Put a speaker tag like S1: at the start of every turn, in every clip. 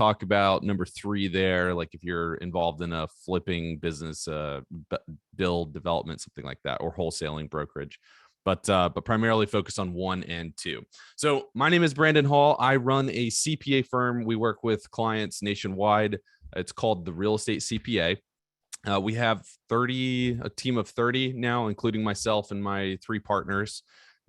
S1: talk about number 3 there, like if you're involved in a flipping business, build, development, something like that, or wholesaling brokerage. But primarily focus on 1 and 2. So my name is Brandon Hall. I run a CPA firm. We work with clients nationwide. It's called the Real Estate CPA. We have a team of 30 now, including myself and my 3 partners.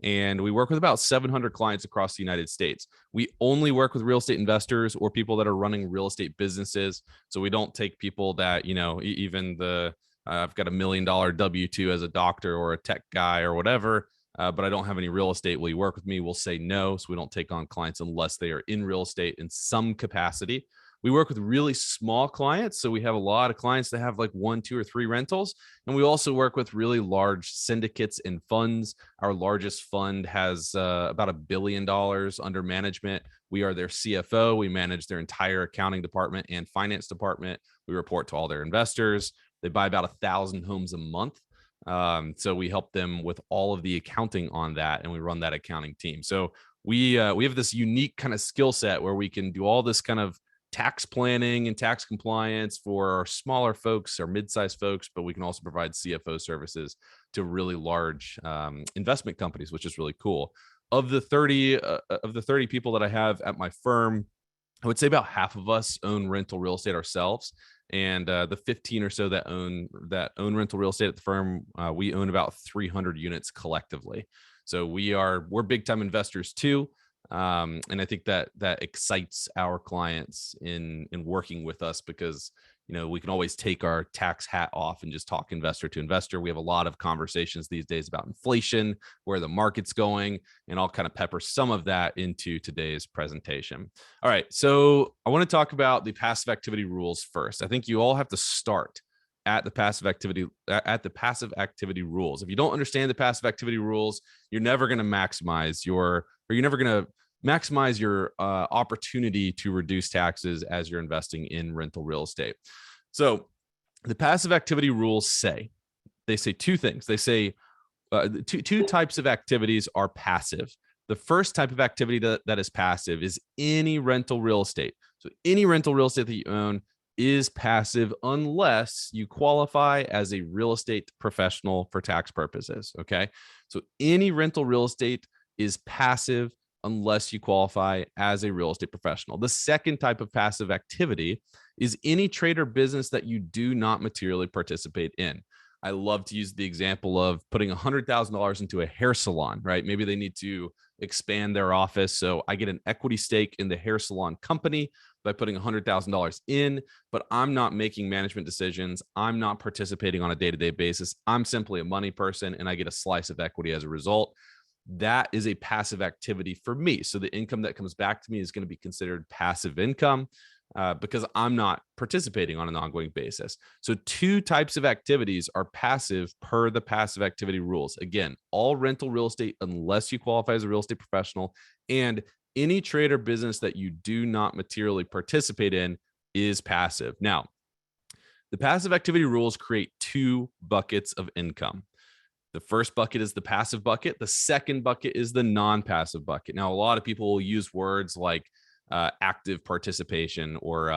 S1: And we work with about 700 clients across the United States. We only work with real estate investors or people that are running real estate businesses. So we don't take people that, even I've got $1 million W-2 as a doctor or a tech guy or whatever, but I don't have any real estate. Will you work with me? We'll say no. So we don't take on clients unless they are in real estate in some capacity. We work with really small clients. So we have a lot of clients that have like 1, 2, or 3 rentals. And we also work with really large syndicates and funds. Our largest fund has about $1 billion under management. We are their CFO. We manage their entire accounting department and finance department. We report to all their investors. They buy about 1,000 homes a month. So we help them with all of the accounting on that, and we run that accounting team. So we have this unique kind of skill set where we can do all this kind of tax planning and tax compliance for our smaller folks or mid-sized folks, but we can also provide CFO services to really large investment companies, which is really cool. Of the 30 people that I have at my firm, I would say about half of us own rental real estate ourselves. And the 15 or so that own rental real estate at the firm, we own about 300 units collectively. So we're big time investors too. And I think that excites our clients in working with us because, we can always take our tax hat off and just talk investor to investor. We have a lot of conversations these days about inflation, where the market's going, and I'll kind of pepper some of that into today's presentation. All right. So I want to talk about the passive activity rules first. I think you all have to start at the passive activity rules. If you don't understand the passive activity rules, you're never going to maximize your opportunity to reduce taxes as you're investing in rental real estate. So the passive activity rules say 2 things. They say two types of activities are passive. The first type of activity that is passive is any rental real estate. So any rental real estate that you own is passive unless you qualify as a real estate professional for tax purposes. Okay. So any rental real estate is passive unless you qualify as a real estate professional. The second type of passive activity is any trade or business that you do not materially participate in. I love to use the example of putting $100,000 into a hair salon, right? Maybe they need to expand their office. So I get an equity stake in the hair salon company by putting $100,000 in, but I'm not making management decisions. I'm not participating on a day-to-day basis. I'm simply a money person, and I get a slice of equity as a result. That is a passive activity for me. So the income that comes back to me is going to be considered passive income because I'm not participating on an ongoing basis. So 2 types of activities are passive per the passive activity rules. Again, all rental real estate, unless you qualify as a real estate professional, and any trade or business that you do not materially participate in is passive. Now, the passive activity rules create 2 buckets of income. The first bucket is the passive bucket. The second bucket is the non-passive bucket. Now, a lot of people will use words like active participation or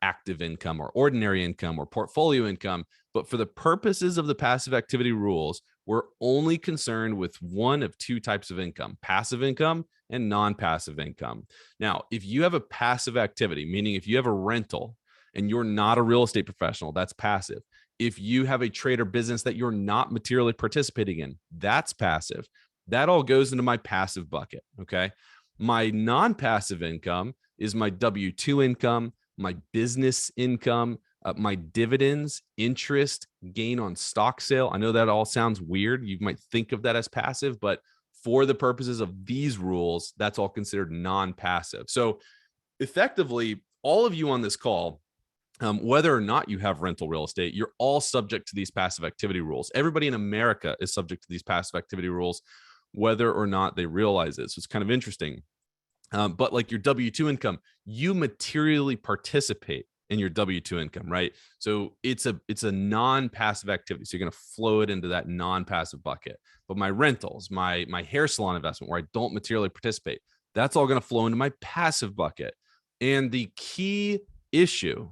S1: active income or ordinary income or portfolio income. But for the purposes of the passive activity rules, we're only concerned with one of 2 types of income: passive income and non-passive income. Now, if you have a passive activity, meaning if you have a rental and you're not a real estate professional, that's passive. If you have a trade or business that you're not materially participating in, that's passive. That all goes into my passive bucket. Okay. My non-passive income is my W-2 income, my business income, my dividends, interest, gain on stock sale. I know that all sounds weird. You might think of that as passive, but for the purposes of these rules, that's all considered non-passive. So effectively, all of you on this call, whether or not you have rental real estate, you're all subject to these passive activity rules. Everybody in America is subject to these passive activity rules, whether or not they realize it. So it's kind of interesting. But like your W-2 income, you materially participate in your W-2 income, right? So it's a non-passive activity. So you're going to flow it into that non-passive bucket. But my rentals, my hair salon investment, where I don't materially participate, that's all going to flow into my passive bucket. And the key issue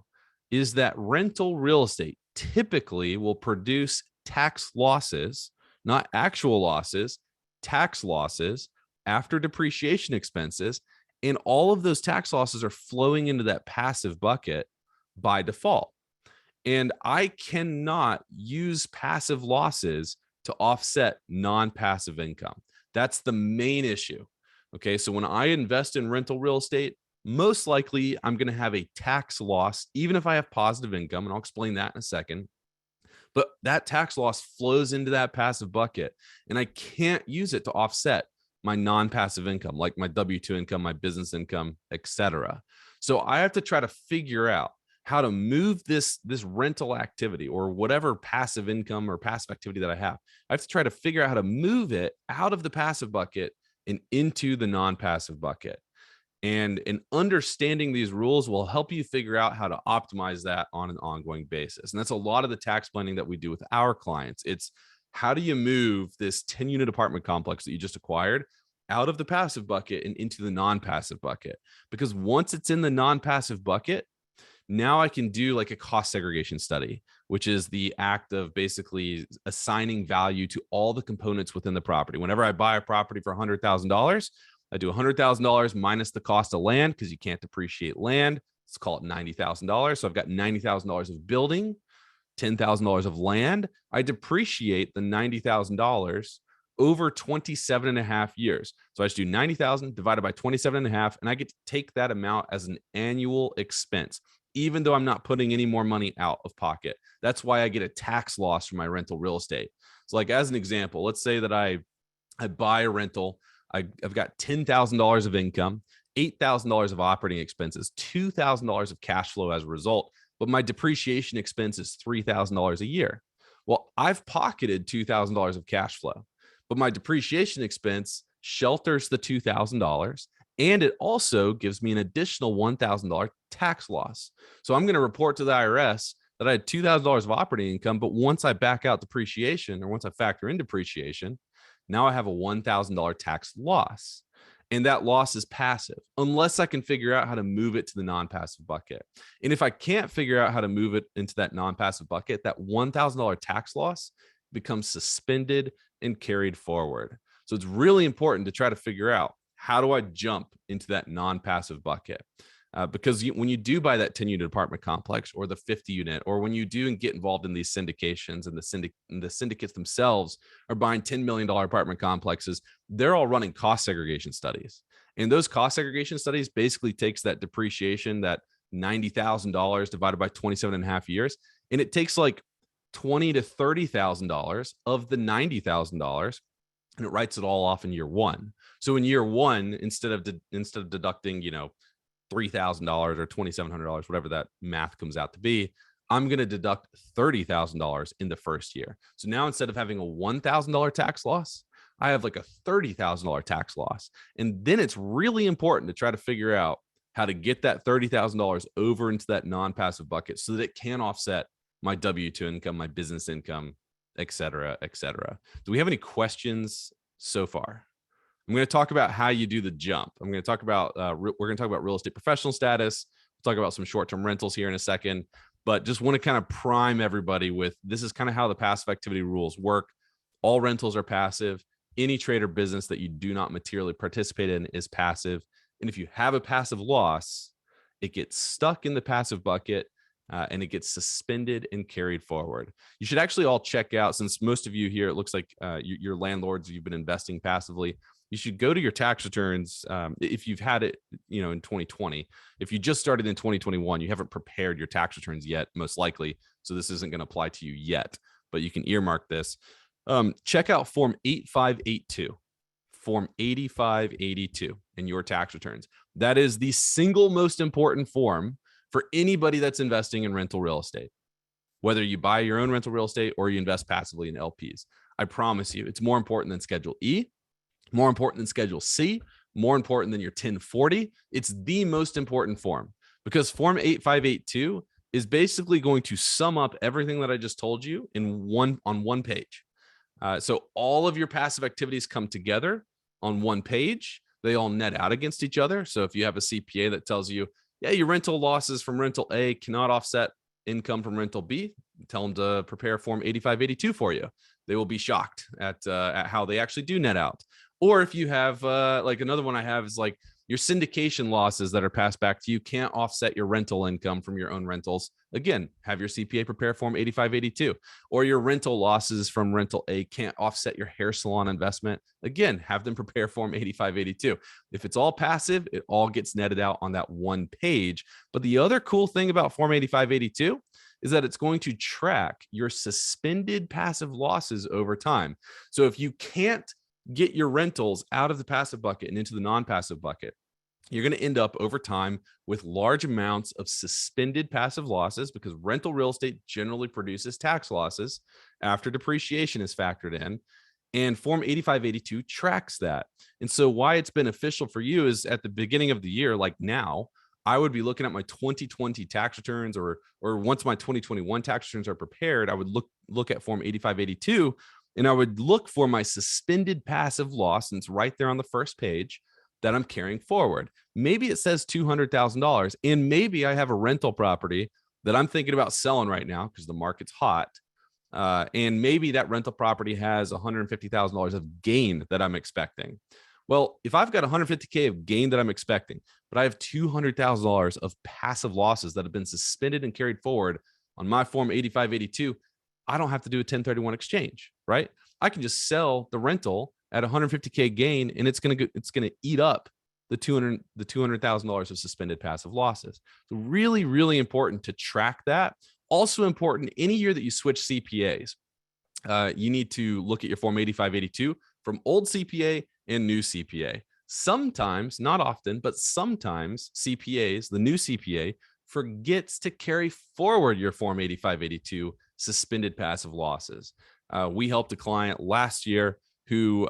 S1: is that rental real estate typically will produce tax losses, not actual losses, tax losses after depreciation expenses. And all of those tax losses are flowing into that passive bucket by default. And I cannot use passive losses to offset non-passive income. That's the main issue. Okay, so when I invest in rental real estate, most likely I'm going to have a tax loss, even if I have positive income, and I'll explain that in a second. But that tax loss flows into that passive bucket, and I can't use it to offset my non-passive income, like my W-2 income, my business income, etc. So I have to try to figure out how to move this rental activity or whatever passive income or passive activity that I have. I have to try to figure out how to move it out of the passive bucket and into the non-passive bucket. And understanding these rules will help you figure out how to optimize that on an ongoing basis. And that's a lot of the tax planning that we do with our clients. It's how do you move this 10-unit apartment complex that you just acquired out of the passive bucket and into the non-passive bucket? Because once it's in the non-passive bucket, now I can do like a cost segregation study, which is the act of basically assigning value to all the components within the property. Whenever I buy a property for $100,000, I do $100,000 minus the cost of land, because you can't depreciate land. Let's call it $90,000. So I've got $90,000 of building, $10,000 of land. I depreciate the $90,000 over 27 and a half years. So I just do 90,000 divided by 27 and a half, and I get to take that amount as an annual expense, even though I'm not putting any more money out of pocket. That's why I get a tax loss from my rental real estate. So like as an example, let's say that I buy a rental. I've got $10,000 of income, $8,000 of operating expenses, $2,000 of cash flow as a result, but my depreciation expense is $3,000 a year. Well, I've pocketed $2,000 of cash flow, but my depreciation expense shelters the $2,000, and it also gives me an additional $1,000 tax loss. So I'm going to report to the IRS that I had $2,000 of operating income, but once I back out depreciation, or once I factor in depreciation, now I have a $1,000 tax loss. And that loss is passive, unless I can figure out how to move it to the non-passive bucket. And if I can't figure out how to move it into that non-passive bucket, that $1,000 tax loss becomes suspended and carried forward. So it's really important to try to figure out, how do I jump into that non-passive bucket? Because when you do buy that 10-unit apartment complex or the 50-unit, or when you do and get involved in these syndications, and the syndicates themselves are buying $10 million apartment complexes, they're all running cost segregation studies. And those cost segregation studies basically takes that depreciation, that $90,000 divided by 27 and a half years, and it takes like $20,000 to $30,000 of the $90,000, and it writes it all off in year one. So in year one, instead of deducting, $3,000 or $2,700, whatever that math comes out to be, I'm going to deduct $30,000 in the first year. So now instead of having a $1,000 tax loss, I have like a $30,000 tax loss. And then it's really important to try to figure out how to get that $30,000 over into that non-passive bucket so that it can offset my W-2 income, my business income, et cetera, et cetera. Do we have any questions so far? I'm going to talk about how you do the jump. I'm going to talk about, we're going to talk about real estate professional status. We'll talk about some short-term rentals here in a second, but just want to kind of prime everybody with, this is kind of how the passive activity rules work. All rentals are passive. Any trade or business that you do not materially participate in is passive. And if you have a passive loss, it gets stuck in the passive bucket, and it gets suspended and carried forward. You should actually all check out, since most of you here, it looks like you're landlords, you've been investing passively. You should go to your tax returns if you've had it, in 2020. If you just started in 2021, you haven't prepared your tax returns yet, most likely. So this isn't going to apply to you yet, but you can earmark this. Check out Form 8582, Form 8582 in your tax returns. That is the single most important form for anybody that's investing in rental real estate, whether you buy your own rental real estate or you invest passively in LPs. I promise you, it's more important than Schedule E, more important than Schedule C, more important than your 1040. It's the most important form, because Form 8582 is basically going to sum up everything that I just told you on one page. So all of your passive activities come together on one page. They all net out against each other. So if you have a CPA that tells you, Yeah, your rental losses from rental A cannot offset income from rental B. Tell them to prepare Form 8582 for you. They will be shocked at how they actually do net out. Or if you have like another one I have is like your syndication losses that are passed back to you can't offset your rental income from your own rentals. Again, have your CPA prepare Form 8582. Or your rental losses from rental A can't offset your hair salon investment. Again, have them prepare Form 8582. If it's all passive, it all gets netted out on that one page. But the other cool thing about Form 8582 is that it's going to track your suspended passive losses over time. So if you can't get your rentals out of the passive bucket and into the non-passive bucket, you're going to end up over time with large amounts of suspended passive losses because rental real estate generally produces tax losses after depreciation is factored in. And Form 8582 tracks that. And so why it's beneficial for you is at the beginning of the year, like now, I would be looking at my 2020 tax returns, or once my 2021 tax returns are prepared, I would look at Form 8582, and I would look for my suspended passive loss, and it's right there on the first page, that I'm carrying forward. Maybe it says $200,000, and maybe I have a rental property that I'm thinking about selling right now because the market's hot. And maybe that rental property has $150,000 of gain that I'm expecting. Well, if I've got $150K of gain that I'm expecting, but I have $200,000 of passive losses that have been suspended and carried forward on my Form 8582, I don't have to do a 1031 exchange, right? I can just sell the rental at $150K gain, and it's going to eat up the $200,000 of suspended passive losses. So really, really important to track that. Also important, any year that you switch CPAs, you need to look at your Form 8582 from old CPA and new CPA. Sometimes, not often, but sometimes CPAs, the new CPA, forgets to carry forward your Form 8582 suspended passive losses. We helped a client last year who,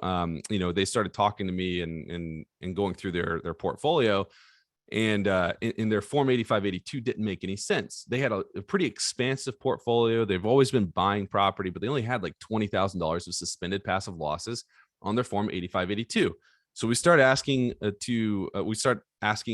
S1: they started talking to me and going through their portfolio, and in their Form 8582 didn't make any sense. They had a pretty expansive portfolio. They've always been buying property, but they only had like $20,000 of suspended passive losses on their Form 8582. So we start asking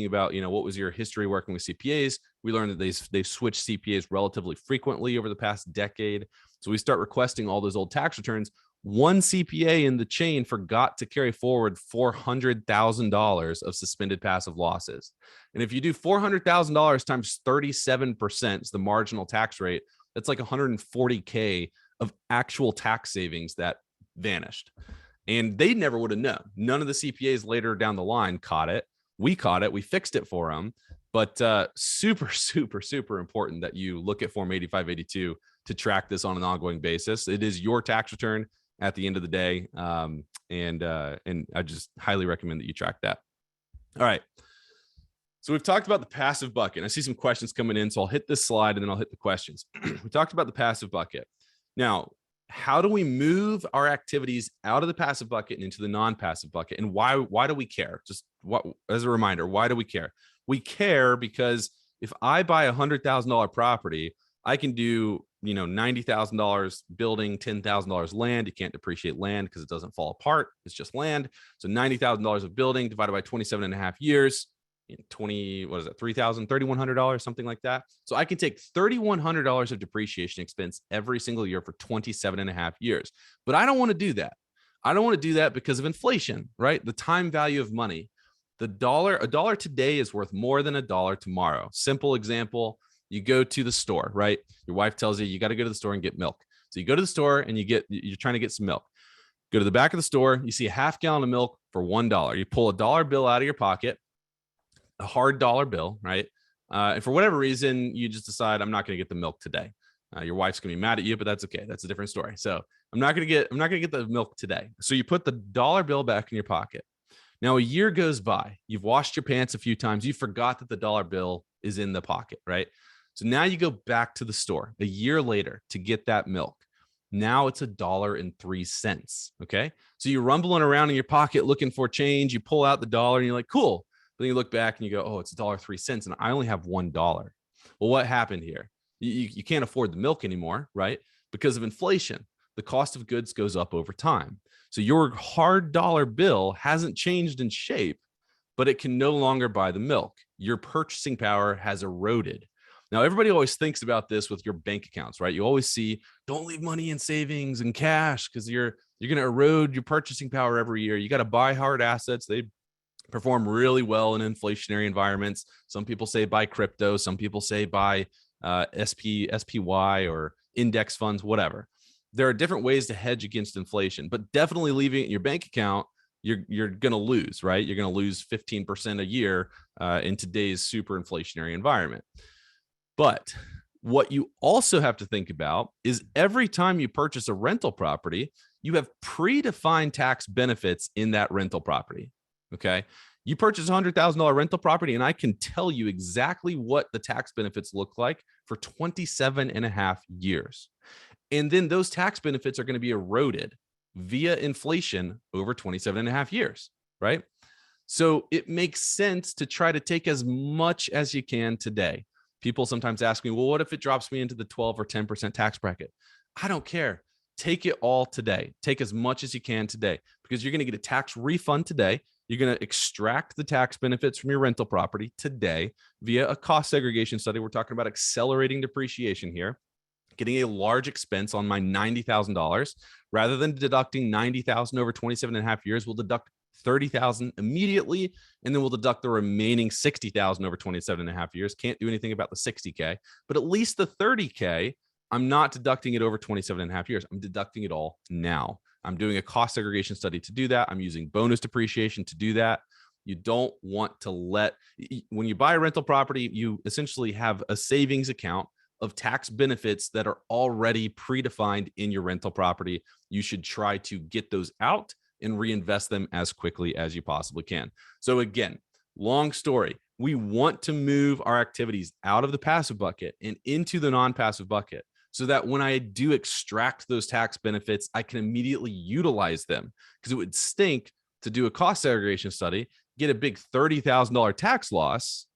S1: about, what was your history working with CPAs? We learned that they've switched CPAs relatively frequently over the past decade. So we start requesting all those old tax returns. One CPA in the chain forgot to carry forward $400,000 of suspended passive losses. And if you do $400,000 times 37%, is the marginal tax rate, that's like $140K of actual tax savings that vanished. And they never would have known. None of the CPAs later down the line caught it. We caught it. We fixed it for them. But super, super, super important that you look at Form 8582 to track this on an ongoing basis. It is your tax return at the end of the day. And I just highly recommend that you track that. All right. So we've talked about the passive bucket. I see some questions coming in, so I'll hit this slide and then I'll hit the questions. We talked about the passive bucket. Now, how do we move our activities out of the passive bucket and into the non-passive bucket? And why do we care? Just as a reminder, why do we care? We care because if I buy $100,000 property, I can do, $90,000 building, $10,000 land. You can't depreciate land because it doesn't fall apart. It's just land. So $90,000 of building divided by 27 and a half years, $3,100, something like that. So I can take $3,100 of depreciation expense every single year for 27 and a half years. But I don't want to do that. I don't want to do that because of inflation, right? The time value of money. A dollar today is worth more than a dollar tomorrow. Simple example. You go to the store, right? Your wife tells you got to go to the store and get milk. So you go to the store and you're trying to get some milk. Go to the back of the store. You see a half gallon of milk for $1. You pull a dollar bill out of your pocket, a hard dollar bill, right? And for whatever reason, you just decide, I'm not going to get the milk today. Your wife's going to be mad at you, but that's okay. That's a different story. So I'm not going to get the milk today. So you put the dollar bill back in your pocket. Now a year goes by. You've washed your pants a few times. You forgot that the dollar bill is in the pocket, right? So now you go back to the store a year later to get that milk. Now it's $1.03. Okay. So you're rumbling around in your pocket looking for change. You pull out the dollar and you're like, cool. But then you look back and you go, oh, it's $1.03 and I only have $1. Well, what happened here? You can't afford the milk anymore, right? Because of inflation, the cost of goods goes up over time. So your hard dollar bill hasn't changed in shape, but it can no longer buy the milk. your purchasing power has eroded. Now, everybody always thinks about this with your bank accounts, right? You always see, don't leave money in savings and cash because you're going to erode your purchasing power every year. You got to buy hard assets. They perform really well in inflationary environments. Some people say buy crypto. Some people say buy SPY or index funds, whatever. There are different ways to hedge against inflation, but definitely leaving it in your bank account, you're going to lose, right? You're going to lose 15% a year in today's super inflationary environment. But what you also have to think about is every time you purchase a rental property, you have predefined tax benefits in that rental property. Okay. You purchase a $100,000 rental property, and I can tell you exactly what the tax benefits look like for 27 and a half years. And then those tax benefits are going to be eroded via inflation over 27 and a half years, right? So it makes sense to try to take as much as you can today. People sometimes ask me, well, what if it drops me into the 12 or 10% tax bracket? I don't care. Take it all today. Take as much as you can today, because you're going to get a tax refund today. You're going to extract the tax benefits from your rental property today via a cost segregation study. We're talking about accelerating depreciation here, getting a large expense on my $90,000. Rather than deducting $90,000 over 27 and a half years, we'll deduct $30,000 immediately, and then we'll deduct the remaining $60,000 over 27 and a half years. Can't do anything about the $60K, but at least the $30K, I'm not deducting it over 27 and a half years. I'm deducting it all now. I'm doing a cost segregation study to do that. I'm using bonus depreciation to do that. You don't want to when you buy a rental property, you essentially have a savings account of tax benefits that are already predefined in your rental property. You should try to get those out and reinvest them as quickly as you possibly can. So again, long story, we want to move our activities out of the passive bucket and into the non-passive bucket, so that when I do extract those tax benefits, I can immediately utilize them. Because it would stink to do a cost segregation study, get a big $30,000 tax loss,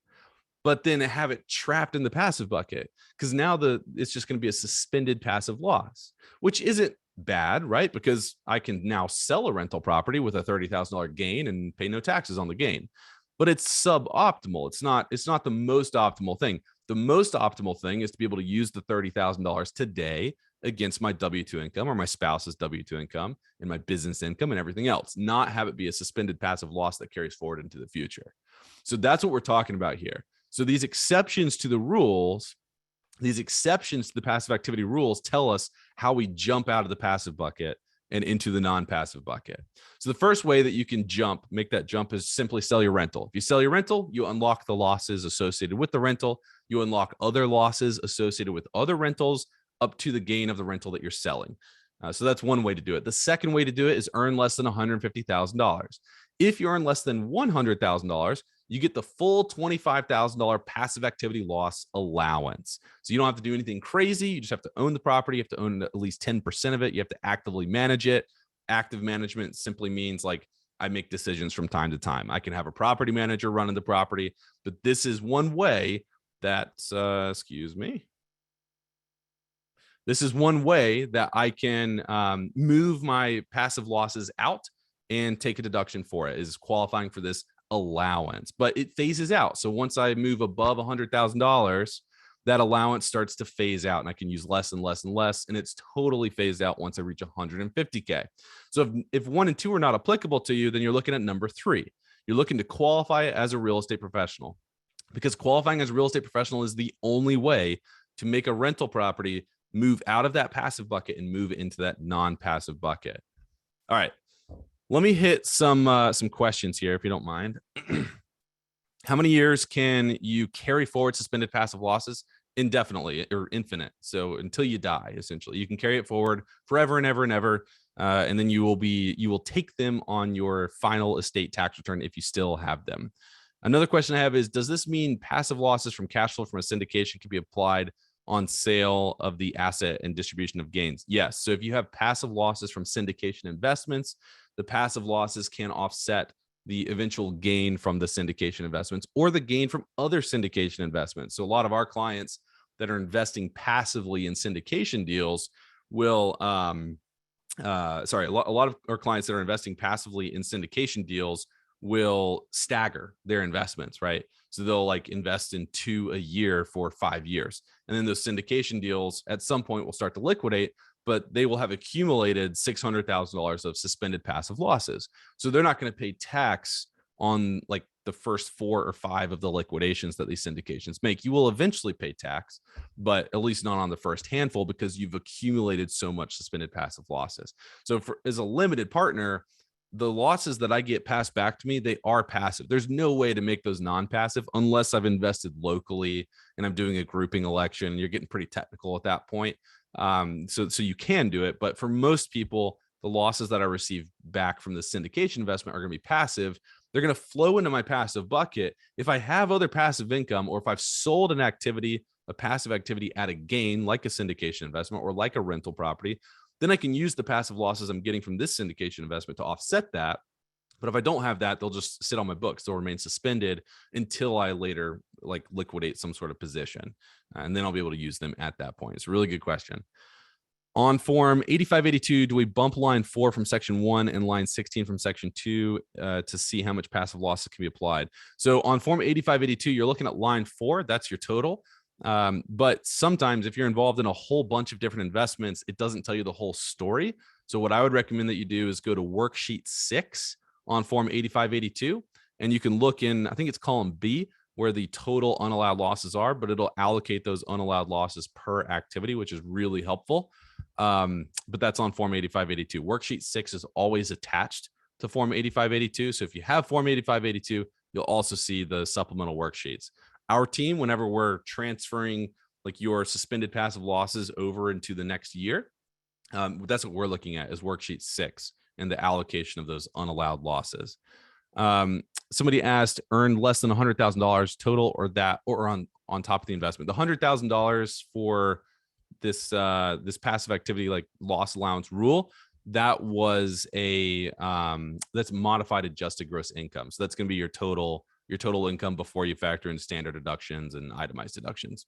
S1: but then have it trapped in the passive bucket, because now it's just going to be a suspended passive loss, which isn't bad, right? Because I can now sell a rental property with a $30,000 gain and pay no taxes on the gain. But it's suboptimal. It's not the most optimal thing. The most optimal thing is to be able to use the $30,000 today against my W-2 income or my spouse's W-2 income and my business income and everything else, not have it be a suspended passive loss that carries forward into the future. So that's what we're talking about here. So these exceptions to the rules, these exceptions to the passive activity rules tell us how we jump out of the passive bucket and into the non-passive bucket. So the first way that you can make that jump is simply sell your rental. If you sell your rental, you unlock the losses associated with the rental. You unlock other losses associated with other rentals up to the gain of the rental that you're selling. So that's one way to do it. The second way to do it is earn less than $150,000. If you earn less than $100,000, you get the full $25,000 passive activity loss allowance. So you don't have to do anything crazy. You just have to own the property. You have to own at least 10% of it. You have to actively manage it. Active management simply means like I make decisions from time to time. I can have a property manager running the property, but this is one way that, This is one way that I can move my passive losses out and take a deduction for it, is qualifying for this allowance, but it phases out. So once I move above $100,000, that allowance starts to phase out and I can use less and less and less. And it's totally phased out once I reach 150K. So if 1 and 2 are not applicable to you, then you're looking at number 3. You're looking to qualify as a real estate professional, because qualifying as a real estate professional is the only way to make a rental property move out of that passive bucket and move into that non-passive bucket. All right. Let me hit some questions here, if you don't mind. How many years can you carry forward suspended passive losses? Indefinitely, or infinite. So until you die, essentially, you can carry it forward forever and ever and ever. And then you will take them on your final estate tax return if you still have them. Another question I have is, does this mean passive losses from cash flow from a syndication can be applied on sale of the asset and distribution of gains? Yes. So if you have passive losses from syndication investments, the passive losses can offset the eventual gain from the syndication investments or the gain from other syndication investments. So a lot of our clients that are investing passively in syndication deals will, a lot of our clients that are investing passively in syndication deals will stagger their investments, right? So they'll like invest in 2 a year for 5 years. And then those syndication deals at some point will start to liquidate, but they will have accumulated $600,000 of suspended passive losses. So they're not going to pay tax on like the first 4 or 5 of the liquidations that these syndications make. You will eventually pay tax, but at least not on the first handful because you've accumulated so much suspended passive losses. So as a limited partner, the losses that I get passed back to me, they are passive. There's no way to make those non-passive unless I've invested locally and I'm doing a grouping election. You're getting pretty technical at that point. So you can do it, but for most people, the losses that I receive back from the syndication investment are going to be passive. They're going to flow into my passive bucket. If I have other passive income, or if I've sold an activity, a passive activity at a gain, like a syndication investment or like a rental property, then I can use the passive losses I'm getting from this syndication investment to offset that. But if I don't have that, they'll just sit on my books. They'll remain suspended until I later like liquidate some sort of position. And then I'll be able to use them at that point. It's a really good question. On form 8582, do we bump line 4 from section 1 and line 16 from section 2 to see how much passive losses can be applied? So on form 8582, you're looking at line 4. That's your total. But sometimes if you're involved in a whole bunch of different investments, it doesn't tell you the whole story. So what I would recommend that you do is go to worksheet 6 on form 8582, and you can look in, I think it's column B, where the total unallowed losses are, but it'll allocate those unallowed losses per activity, which is really helpful. But that's on form 8582. Worksheet 6 is always attached to form 8582. So if you have form 8582, you'll also see the supplemental worksheets. Our team, whenever we're transferring like your suspended passive losses over into the next year, that's what we're looking at is worksheet 6 and the allocation of those unallowed losses. Somebody asked, earned less than $100,000 total or on top of the investment. The $100,000 for this passive activity like loss allowance rule, that was that's modified adjusted gross income. So that's going to be your total income before you factor in standard deductions and itemized deductions.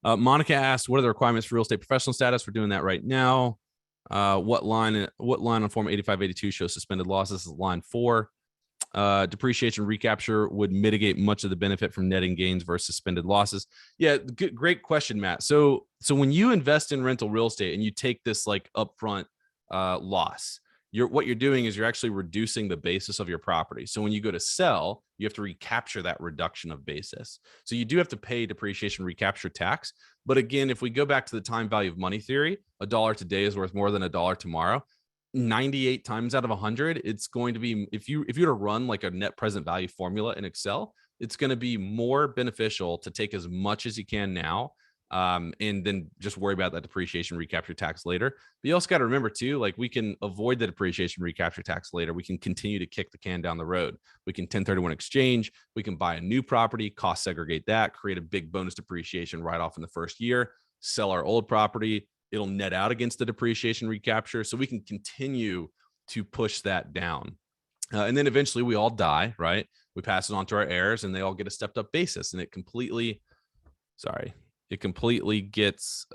S1: Monica asked, what are the requirements for real estate professional status? We're doing that right now. What line on form 8582 shows suspended losses? Is line 4. Depreciation recapture would mitigate much of the benefit from netting gains versus suspended losses. Yeah, great question, Matt. So when you invest in rental real estate and you take this like upfront loss, what you're doing is you're actually reducing the basis of your property. So when you go to sell, you have to recapture that reduction of basis. So you do have to pay depreciation recapture tax. But again, if we go back to the time value of money theory, $1 today is worth more than $1 tomorrow. 98 times out of 100, it's going to be, if you were to run like a net present value formula in Excel, it's going to be more beneficial to take as much as you can now, and then just worry about that depreciation recapture tax later. But you also got to remember too, like we can avoid the depreciation recapture tax later. We can continue to kick the can down the road. We can 1031 exchange. We can buy a new property, cost segregate that, create a big bonus depreciation right off in the first year, sell our old property. It'll net out against the depreciation recapture. So we can continue to push that down. And then eventually we all die, right? We pass it on to our heirs and they all get a stepped up basis, and it completely gets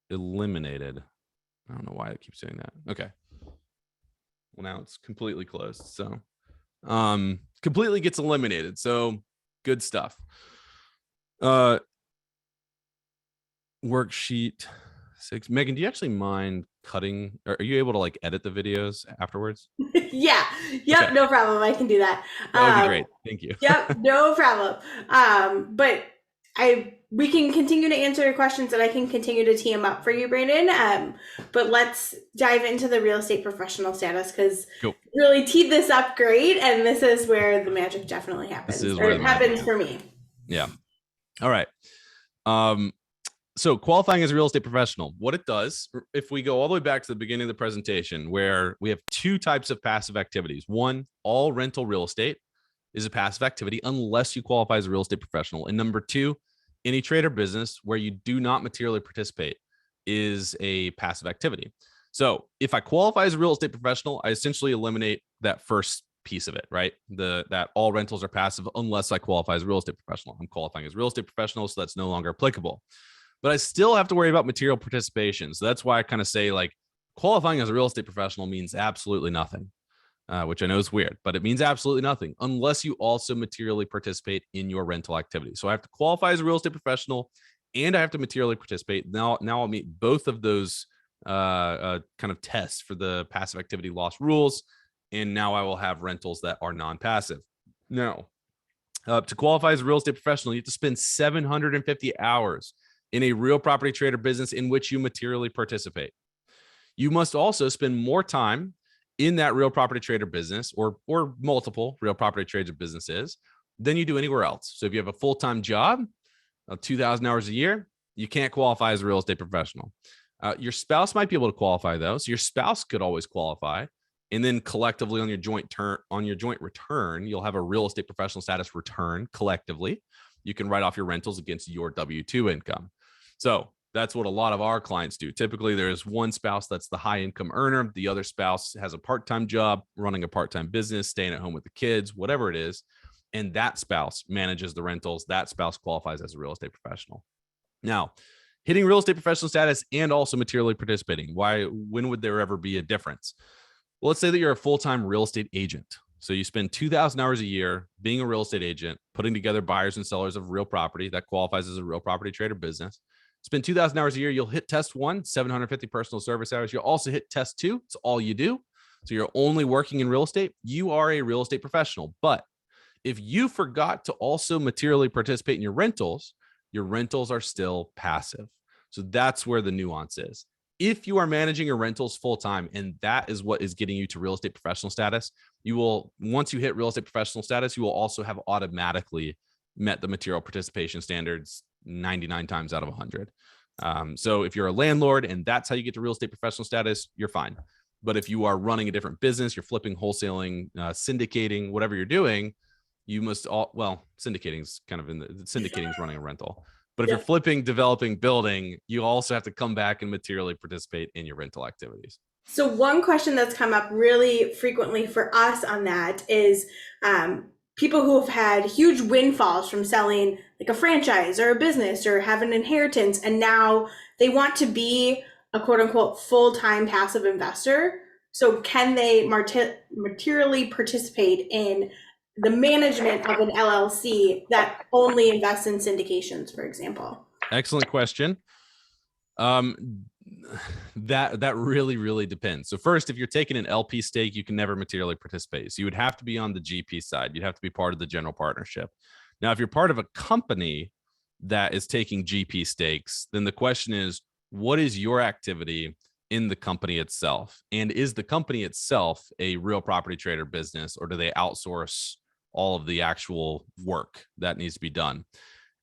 S1: eliminated. I don't know why it keeps doing that. Okay. Well, now it's completely closed. So completely gets eliminated. So good stuff. Worksheet 6. Megan, do you actually mind cutting? Are you able to like edit the videos afterwards?
S2: Yeah. Yep. Okay. No problem. I can do that.
S1: That would be great. Thank you.
S2: Yep. No problem. But we can continue to answer your questions and I can continue to tee them up for you, Brandon. But let's dive into the real estate professional status because really teed this up great. And this is where the magic definitely happens. It happens for me.
S1: Yeah. All right. So qualifying as a real estate professional, what it does, if we go all the way back to the beginning of the presentation, where we have 2 types of passive activities. One, all rental real estate is a passive activity unless you qualify as a real estate professional. And number 2, any trade or business where you do not materially participate is a passive activity. So if I qualify as a real estate professional, I essentially eliminate that first piece of it, right? That all rentals are passive unless I qualify as a real estate professional. I'm qualifying as a real estate professional, so that's no longer applicable. But I still have to worry about material participation. So that's why I kind of say like qualifying as a real estate professional means absolutely nothing. which I know is weird, but it means absolutely nothing unless you also materially participate in your rental activity. So I have to qualify as a real estate professional and I have to materially participate. Now I'll meet both of those kind of tests for the passive activity loss rules. And now I will have rentals that are non-passive. Now, to qualify as a real estate professional, you have to spend 750 hours in a real property trader business in which you materially participate. You must also spend more time in that real property trader business or multiple real property trader businesses than you do anywhere else. So if you have a full-time job of 2,000 hours a year, you can't qualify as a real estate professional. Your spouse might be able to qualify though. So your spouse could always qualify. And then collectively on your joint return, you'll have a real estate professional status return collectively. You can write off your rentals against your W-2 income. So that's what a lot of our clients do. Typically, there's one spouse that's the high income earner. The other spouse has a part-time job, running a part-time business, staying at home with the kids, whatever it is. And that spouse manages the rentals. That spouse qualifies as a real estate professional. Now, hitting real estate professional status and also materially participating. When would there ever be a difference? Well, let's say that you're a full-time real estate agent. So you spend 2,000 hours a year being a real estate agent, putting together buyers and sellers of real property. That qualifies as a real property trader business. Spend 2,000 hours a year. You'll hit test 1, 750 personal service hours. You'll also hit test 2. It's all you do. So you're only working in real estate. You are a real estate professional. But if you forgot to also materially participate in your rentals are still passive. So that's where the nuance is. If you are managing your rentals full time, and that is what is getting you to real estate professional status, once you hit real estate professional status, you will also have automatically met the material participation standards 99 times out of 100. So if you're a landlord and that's how you get to real estate professional status, you're fine. But if you are running a different business, you're flipping, wholesaling, syndicating, whatever you're doing, you must syndicating is kind of syndicating is running a rental. But if you're flipping, developing, building, you also have to come back and materially participate in your rental activities.
S2: So one question that's come up really frequently for us on that is people who have had huge windfalls from selling like a franchise or a business or have an inheritance, and now they want to be a quote unquote full-time passive investor. So can they materially participate in the management of an LLC that only invests in syndications, for example?
S1: Excellent question. That really depends. So first, if you're taking an LP stake, you can never materially participate. So you would have to be on the GP side. You'd have to be part of the general partnership. Now, if you're part of a company that is taking GP stakes, then the question is, what is your activity in the company itself? And is the company itself a real property trader business, or do they outsource all of the actual work that needs to be done?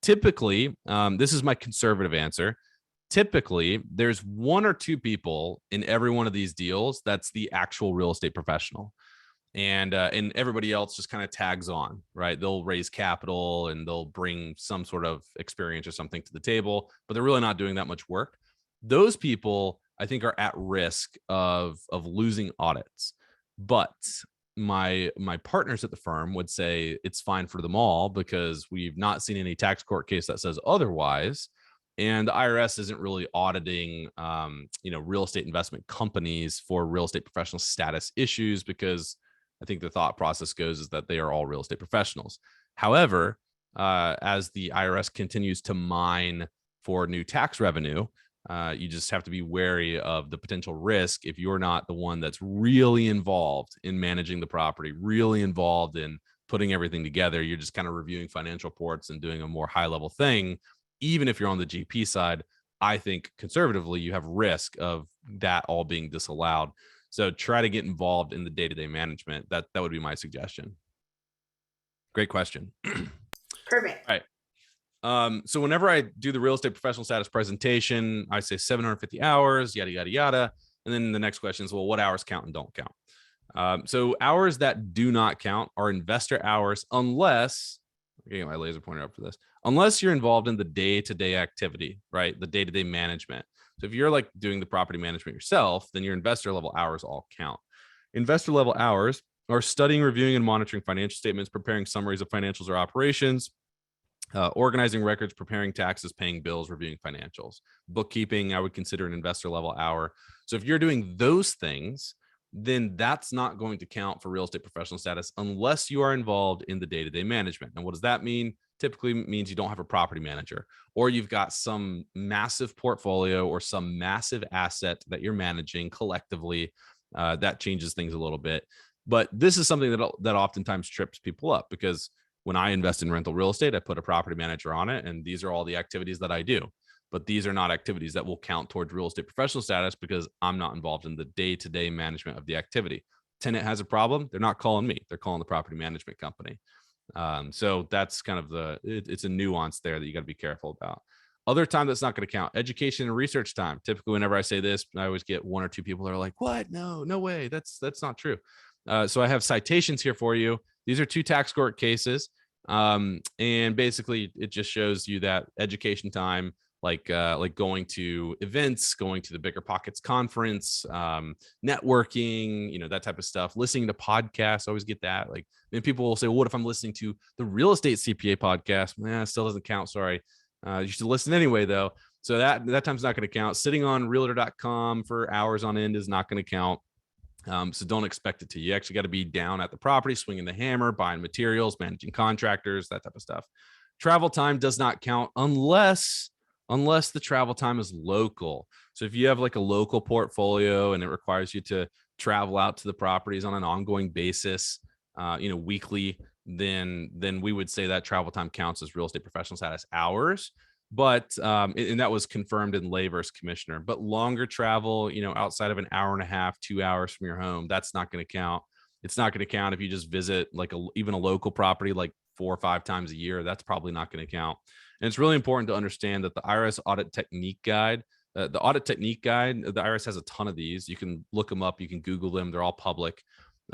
S1: Typically, this is my conservative answer. Typically, there's 1 or 2 people in every one of these deals that's the actual real estate professional. And everybody else just kind of tags on, right? They'll raise capital and they'll bring some sort of experience or something to the table, but they're really not doing that much work. Those people, I think, are at risk of losing audits. But my partners at the firm would say it's fine for them all because we've not seen any tax court case that says otherwise. And the IRS isn't really auditing, real estate investment companies for real estate professional status issues, because I think the thought process goes is that they are all real estate professionals. However, as the IRS continues to mine for new tax revenue, you just have to be wary of the potential risk if you're not the one that's really involved in managing the property, really involved in putting everything together. You're just kind of reviewing financial reports and doing a more high level thing. Even if you're on the GP side, I think conservatively, you have risk of that all being disallowed. So try to get involved in the day-to-day management. That would be my suggestion. Great question.
S2: Perfect.
S1: All right. So whenever I do the real estate professional status presentation, I say 750 hours, yada, yada, yada. And then the next question is, well, what hours count and don't count? So hours that do not count are investor hours, unless, okay, my laser pointer up for this, unless you're involved in the day-to-day activity, right? The day-to-day management. So if you're like doing the property management yourself, then your investor level hours all count. Investor level hours are studying, reviewing, and monitoring financial statements, preparing summaries of financials or operations, organizing records, preparing taxes, paying bills, reviewing financials. Bookkeeping, I would consider an investor level hour. So if you're doing those things, then that's not going to count for real estate professional status unless you are involved in the day-to-day management. And what does that mean? Typically means you don't have a property manager, or you've got some massive portfolio or some massive asset that you're managing collectively. That changes things a little bit. But this is something that oftentimes trips people up, because when I invest in rental real estate, I put a property manager on it, and these are all the activities that I do. But these are not activities that will count towards real estate professional status because I'm not involved in the day-to-day management of the activity. Tenant has a problem, they're not calling me, they're calling the property management company. So that's kind of it's a nuance there that you got to be careful about. Other time that's not going to count: education and research time. Typically, whenever I say this, I always get one or two people that are like, "What? No way. That's not true." So I have citations here for you. These are 2 tax court cases, and basically it just shows you that education time, like going to events, going to the Bigger Pockets conference, networking, that type of stuff. Listening to podcasts, I always get that. Like, and people will say, well, what if I'm listening to the Real Estate CPA podcast? It still doesn't count. Sorry. You should listen anyway, though. So that time's not going to count. Sitting on realtor.com for hours on end is not going to count. So don't expect it to. You actually got to be down at the property, swinging the hammer, buying materials, managing contractors, that type of stuff. Travel time does not count unless the travel time is local. So if you have like a local portfolio and it requires you to travel out to the properties on an ongoing basis, weekly, then we would say that travel time counts as real estate professional status hours. But and that was confirmed in lay versus commissioner. But longer travel, outside of an hour and a half, 2 hours from your home, that's not going to count. It's not going to count if you just visit like even a local property like 4 or 5 times a year. That's probably not going to count. And it's really important to understand that the IRS audit technique guide, the IRS has a ton of these. You can look them up. You can Google them. They're all public.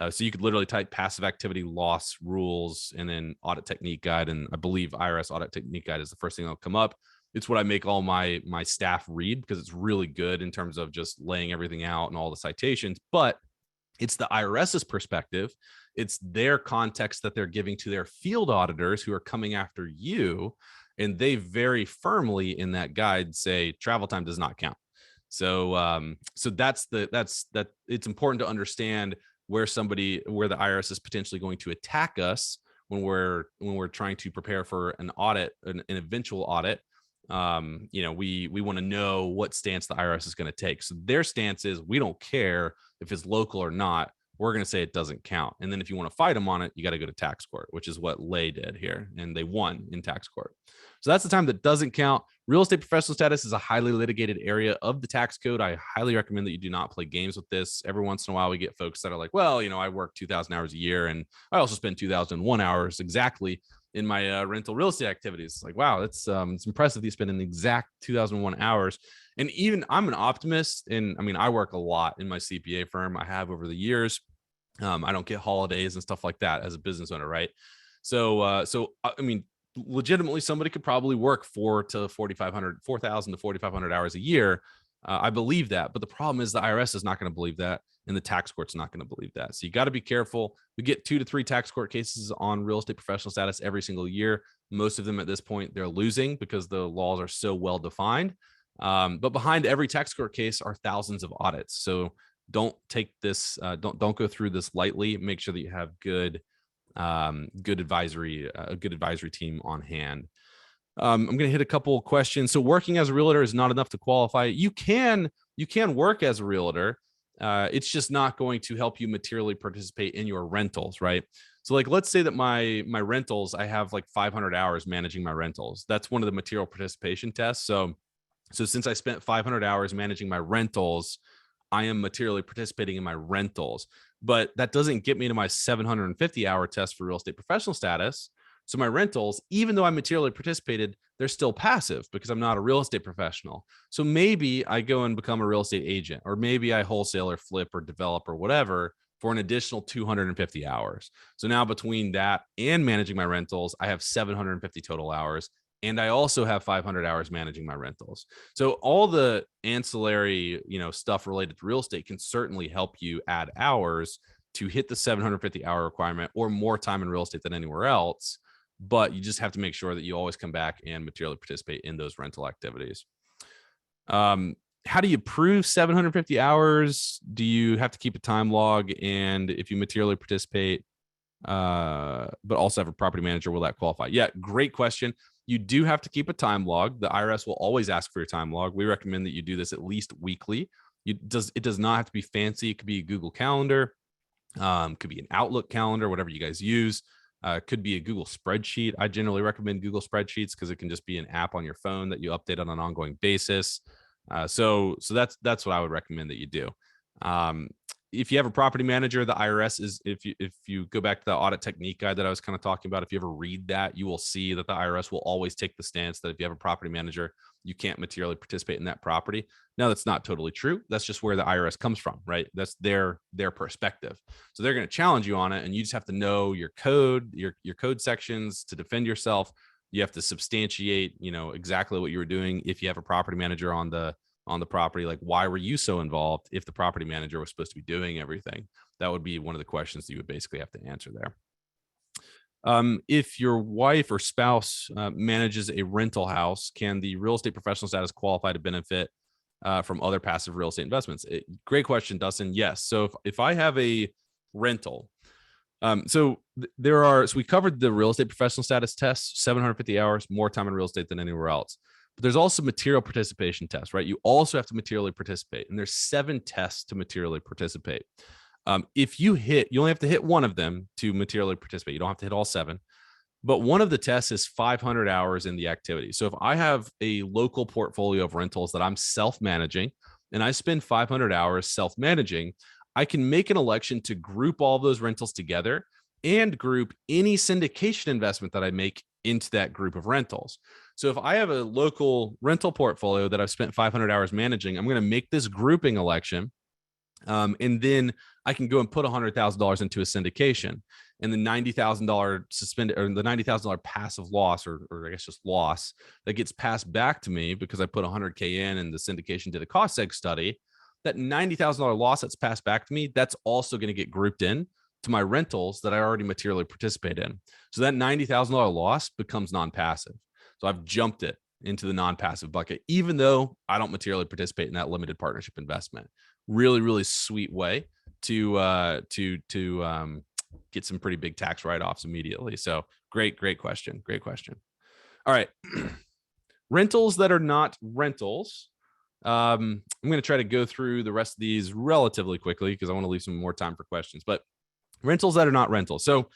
S1: So you could literally type passive activity loss rules and then audit technique guide. And I believe IRS audit technique guide is the first thing that'll come up. It's what I make all my staff read because it's really good in terms of just laying everything out and all the citations. But it's the IRS's perspective. It's their context that they're giving to their field auditors who are coming after you. And they very firmly in that guide say travel time does not count. So that's it's important to understand where the IRS is potentially going to attack us when we're trying to prepare for an audit, an eventual audit. We want to know what stance the IRS is going to take. So their stance is, we don't care if it's local or not. We're going to say it doesn't count. And then if you want to fight them on it, you got to go to tax court, which is what Lay did here. And they won in tax court. So that's the time that doesn't count. Real estate professional status is a highly litigated area of the tax code. I highly recommend that you do not play games with this. Every once in a while, we get folks that are like, well, I work 2,000 hours a year and I also spend 2,001 hours exactly in my rental real estate activities. Like, wow, it's impressive that you spend an exact 2,001 hours. And even I'm an optimist. And I mean, I work a lot in my CPA firm. I have over the years. I don't get holidays and stuff like that as a business owner, right? So I mean, legitimately, somebody could probably work 4,000 to 4,500 hours a year. I believe that, but the problem is the IRS is not going to believe that, and the tax court's not going to believe that. So you got to be careful. We get 2 to 3 tax court cases on real estate professional status every single year. Most of them at this point, they're losing because the laws are so well defined. But behind every tax court case are thousands of audits. So don't take this, don't go through this lightly. Make sure that you have a good advisory team on hand. I'm going to hit a couple of questions. So working as a realtor is not enough to qualify. You can work as a realtor. It's just not going to help you materially participate in your rentals, right? So like, let's say that my rentals, I have like 500 hours managing my rentals. That's one of the material participation tests. So since I spent 500 hours managing my rentals, I am materially participating in my rentals, but that doesn't get me to my 750 hour test for real estate professional status. So my rentals, even though I materially participated, they're still passive because I'm not a real estate professional. So maybe I go and become a real estate agent, or maybe I wholesale or flip or develop or whatever for an additional 250 hours. So now between that and managing my rentals, I have 750 total hours. And I also have 500 hours managing my rentals. So all the ancillary, stuff related to real estate can certainly help you add hours to hit the 750 hour requirement, or more time in real estate than anywhere else. But you just have to make sure that you always come back and materially participate in those rental activities. how do you prove 750 hours? Do you have to keep a time log? And if you materially participate, but also have a property manager, will that qualify? Yeah, great question. You do have to keep a time log. The IRS will always ask for your time log. We recommend that you do this at least weekly. It does not have to be fancy. It could be a Google Calendar, could be an Outlook calendar, whatever you guys use. Could be a Google spreadsheet. I generally recommend Google spreadsheets because it can just be an app on your phone that you update on an ongoing basis. So that's what I would recommend that you do. If you have a property manager, the IRS is, if you go back to the audit technique guide that I was kind of talking about, if you ever read that, you will see that the IRS will always take the stance that if you have a property manager, you can't materially participate in that property. Now, that's not totally true. That's just where the IRS comes from, right? That's their perspective. So they're going to challenge you on it, and you just have to know your code, your code sections to defend yourself. You have to substantiate, exactly what you were doing. If you have a property manager on the property, like, why were you so involved if the property manager was supposed to be doing everything? That would be one of the questions that you would basically have to answer there. If your wife or spouse manages a rental house, can the real estate professional status qualify to benefit from other passive real estate investments? Great question, Dustin. Yes. So if I have a rental, so we covered the real estate professional status test, 750 hours, more time in real estate than anywhere else. But there's also material participation tests, right? You also have to materially participate, and there's 7 tests to materially participate. If you only have to hit one of them to materially participate. You don't have to hit all 7. But one of the tests is 500 hours in the activity. So if I have a local portfolio of rentals that I'm self-managing and I spend 500 hours self-managing, I can make an election to group all those rentals together and group any syndication investment that I make into that group of rentals. So if I have a local rental portfolio that I've spent 500 hours managing, I'm going to make this grouping election. And then I can go and put $100,000 into a syndication, and the $90,000 suspended, or the $90,000 passive loss, or I guess just loss, that gets passed back to me because I put $100K in and the syndication did a cost seg study. That $90,000 loss that's passed back to me, that's also going to get grouped in to my rentals that I already materially participate in. So that $90,000 loss becomes non-passive. So I've jumped it into the non-passive bucket, even though I don't materially participate in that limited partnership investment. Really, really sweet way to get some pretty big tax write-offs immediately. So great question. All right. Rentals that are not rentals. I'm going to try to go through the rest of these relatively quickly because I want to leave some more time for questions, but rentals that are not rentals. So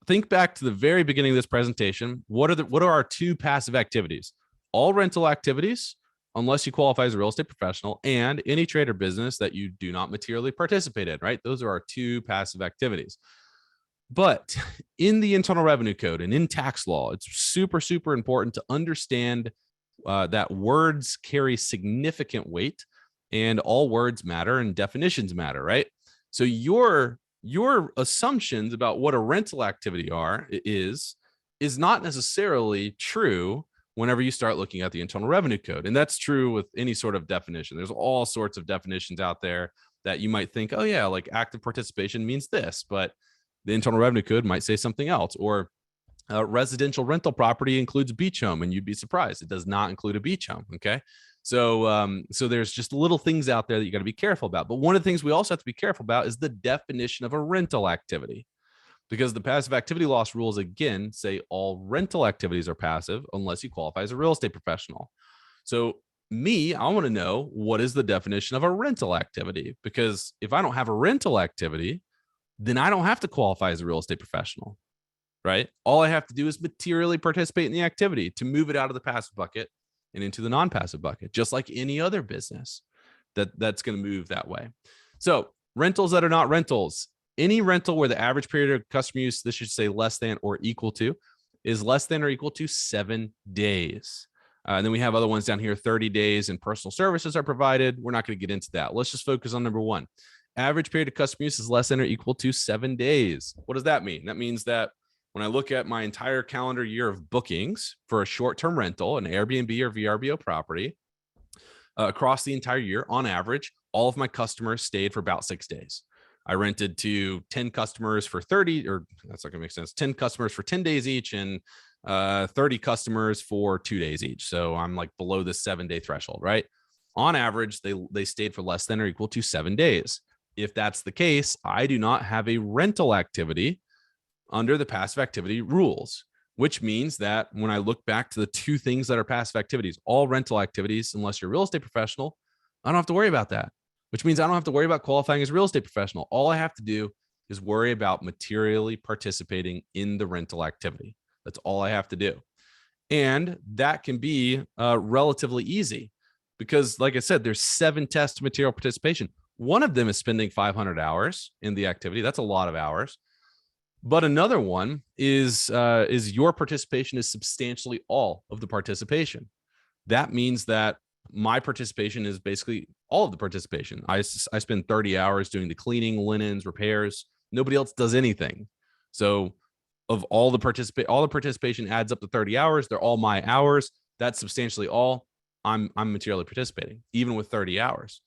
S1: think back to the very beginning of this presentation. What are our 2 passive activities? All rental activities, unless you qualify as a real estate professional, and any trade or business that you do not materially participate in, right? Those are our 2 passive activities. But in the Internal Revenue Code and in tax law, it's super, super important to understand that words carry significant weight, and all words matter and definitions matter, right? So your assumptions about what a rental activity is not necessarily true whenever you start looking at the Internal Revenue Code. And that's true with any sort of definition. There's all sorts of definitions out there that you might think, oh yeah, like active participation means this, but the Internal Revenue Code might say something else. Or residential rental property includes a beach home, and you'd be surprised. It does not include a beach home, okay? So there's just little things out there that you got to be careful about. But one of the things we also have to be careful about is the definition of a rental activity. Because the passive activity loss rules, again, say all rental activities are passive unless you qualify as a real estate professional. So I want to know, what is the definition of a rental activity? Because if I don't have a rental activity, then I don't have to qualify as a real estate professional, right? All I have to do is materially participate in the activity to move it out of the passive bucket and into the non-passive bucket, just like any other business that's going to move that way. So rentals that are not rentals. Any rental where the average period of customer use, this should say less than or equal to, is less than or equal to 7 days. And then we have other ones down here, 30 days and personal services are provided. We're not going to get into that. Let's just focus on number 1. Average period of customer use is less than or equal to 7 days. What does that mean? That means that when I look at my entire calendar year of bookings for a short-term rental, an Airbnb or VRBO property, across the entire year, on average, all of my customers stayed for about 6 days. I rented to 10 customers for 30, or that's not gonna make sense, 10 customers for 10 days each, and 30 customers for 2 days each. So I'm like below the 7-day threshold, right? On average, they stayed for less than or equal to 7 days. If that's the case, I do not have a rental activity under the passive activity rules, which means that when I look back to the two things that are passive activities, all rental activities, unless you're a real estate professional, I don't have to worry about that, which means I don't have to worry about qualifying as a real estate professional. All I have to do is worry about materially participating in the rental activity. That's all I have to do. And that can be relatively easy because, like I said, there's 7 tests of material participation. One of them is spending 500 hours in the activity. That's a lot of hours. But another one is your participation is substantially all of the participation. That means that my participation is basically all of the participation. I spend 30 hours doing the cleaning, linens, repairs. Nobody else does anything. So of all the participation adds up to 30 hours. They're all my hours. That's substantially all. I'm materially participating, even with 30 hours.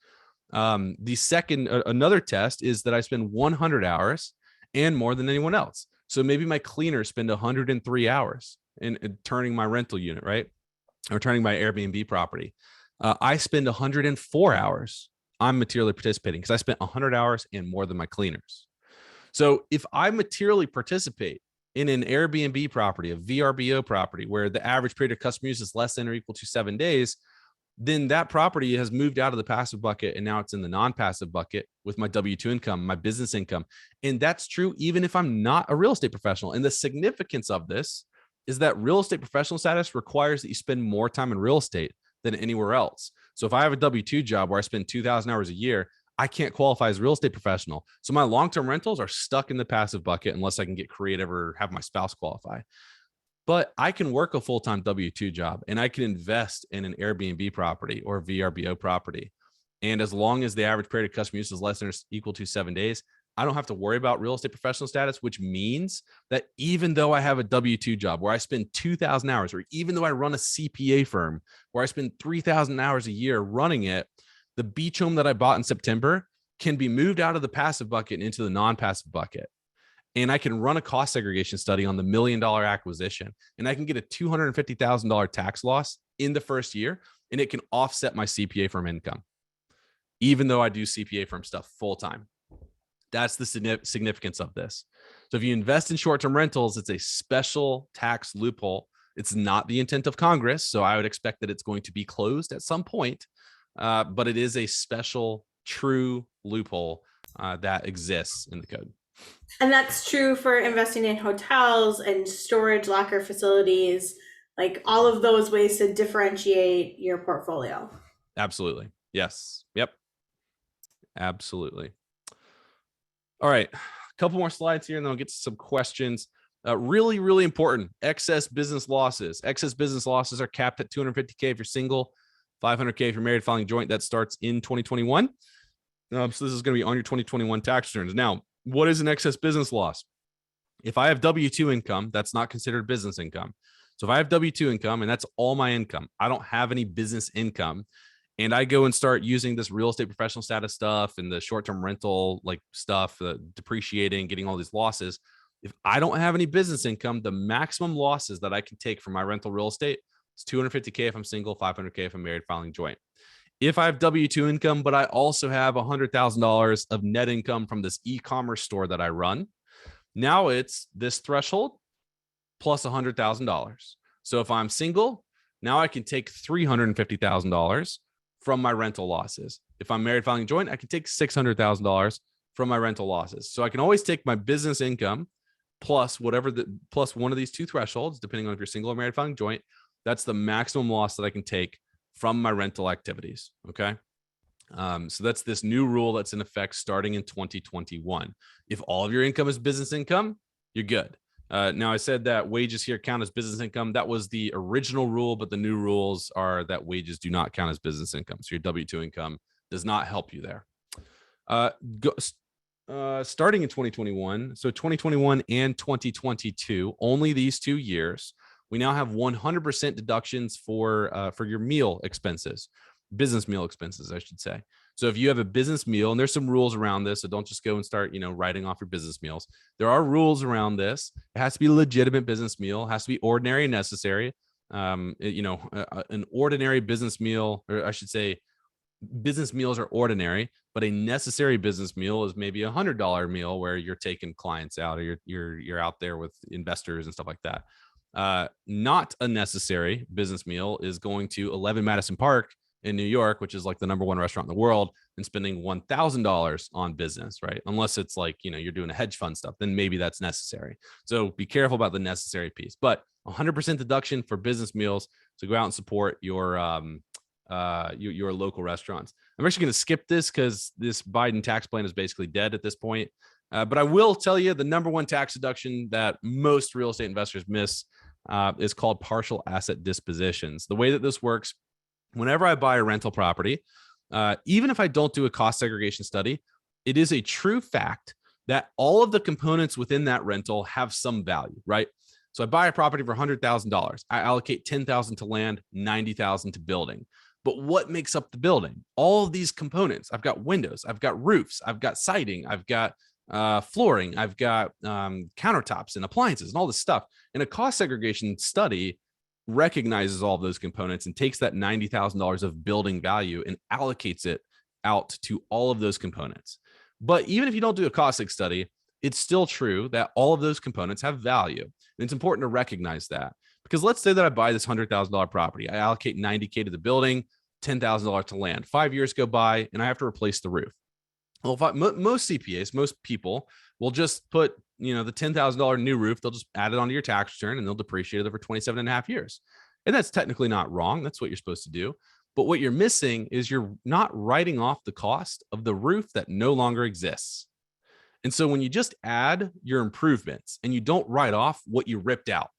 S1: Another test is that I spend 100 hours and more than anyone else. So maybe my cleaners spend 103 hours in turning my rental unit, right? Or turning my Airbnb property. I spend 104 hours. I'm materially participating because I spent 100 hours and more than my cleaners. So if I materially participate in an Airbnb property, a VRBO property, where the average period of customer use is less than or equal to 7 days, then that property has moved out of the passive bucket and now it's in the non-passive bucket with my W-2 income, my business income. And that's true even if I'm not a real estate professional. And the significance of this is that real estate professional status requires that you spend more time in real estate than anywhere else. So if I have a W-2 job where I spend 2,000 hours a year, I can't qualify as a real estate professional. So my long-term rentals are stuck in the passive bucket unless I can get creative or have my spouse qualify. But I can work a full-time W-2 job and I can invest in an Airbnb property or VRBO property. And as long as the average period of customer use is less than or equal to 7 days, I don't have to worry about real estate professional status, which means that even though I have a W-2 job where I spend 2,000 hours, or even though I run a CPA firm where I spend 3,000 hours a year running it, the beach home that I bought in September can be moved out of the passive bucket and into the non-passive bucket. And I can run a cost segregation study on the $1 million acquisition. And I can get a $250,000 tax loss in the first year. And it can offset my CPA firm income, even though I do CPA firm stuff full time. That's the significance of this. So if you invest in short-term rentals, it's a special tax loophole. It's not the intent of Congress. So I would expect that it's going to be closed at some point. But it is a special, true loophole that exists in the code.
S2: And that's true for investing in hotels and storage locker facilities, like all of those ways to differentiate your portfolio.
S1: Absolutely. Yes. Yep. Absolutely. All right. A couple more slides here and then I'll get to some questions. Really, really important. Excess business losses. Excess business losses are capped at $250K if you're single, $500K if you're married filing joint. That starts in 2021. So this is going to be on your 2021 tax returns. Now, what is an excess business loss? If I have W-2 income, that's not considered business income. So if I have W-2 income and that's all my income, I don't have any business income, and I go and start using this real estate professional status stuff and the short-term rental like stuff, depreciating, getting all these losses. If I don't have any business income, the maximum losses that I can take from my rental real estate is $250K if I'm single, $500K if I'm married filing joint. If I have W-2 income, but I also have $100,000 of net income from this e-commerce store that I run, now it's this threshold plus $100,000. So if I'm single, now I can take $350,000 from my rental losses. If I'm married filing joint, I can take $600,000 from my rental losses. So I can always take my business income plus plus one of these two thresholds, depending on if you're single or married filing joint. That's the maximum loss that I can take from my rental activities. Okay. So that's this new rule that's in effect starting in 2021. If all of your income is business income, you're good. Now I said that wages here count as business income. That was the original rule, but the new rules are that wages do not count as business income. So your W-2 income does not help you there. Starting in 2021, so 2021 and 2022, only these 2 years, we now have 100% deductions for your meal expenses, business meal expenses, I should say. So if you have a business meal, and there's some rules around this, so don't just go and start, writing off your business meals. There are rules around this. It has to be a legitimate business meal, it has to be ordinary and necessary. An ordinary business meal, or I should say, business meals are ordinary, but a necessary business meal is maybe $100 meal where you're taking clients out, or you're out there with investors and stuff like that. Not a necessary business meal is going to 11 Madison Park in New York, which is like the #1 restaurant in the world, and spending $1,000 on business, right? Unless it's like, you're doing a hedge fund stuff, then maybe that's necessary. So be careful about the necessary piece, but 100% deduction for business meals. So go out and support your local restaurants. I'm actually going to skip this because this Biden tax plan is basically dead at this point. But I will tell you the #1 tax deduction that most real estate investors miss is called partial asset dispositions. The way that this works, whenever I buy a rental property, even if I don't do a cost segregation study, it is a true fact that all of the components within that rental have some value, right? So I buy a property for $100,000. I allocate $10,000 to land, $90,000 to building. But what makes up the building? All of these components. I've got windows, I've got roofs, I've got siding, I've got flooring, I've got countertops and appliances and all this stuff. And a cost segregation study recognizes all of those components and takes that $90,000 of building value and allocates it out to all of those components. But even if you don't do a cost seg study, it's still true that all of those components have value. And it's important to recognize that, because let's say that I buy this $100,000 property. I allocate $90K to the building, $10,000 to land. 5 years go by and I have to replace the roof. Well, most CPAs, most people will just put, the $10,000 new roof, they'll just add it onto your tax return and they'll depreciate it over 27 and a half years. And that's technically not wrong. That's what you're supposed to do. But what you're missing is you're not writing off the cost of the roof that no longer exists. And so when you just add your improvements and you don't write off what you ripped out,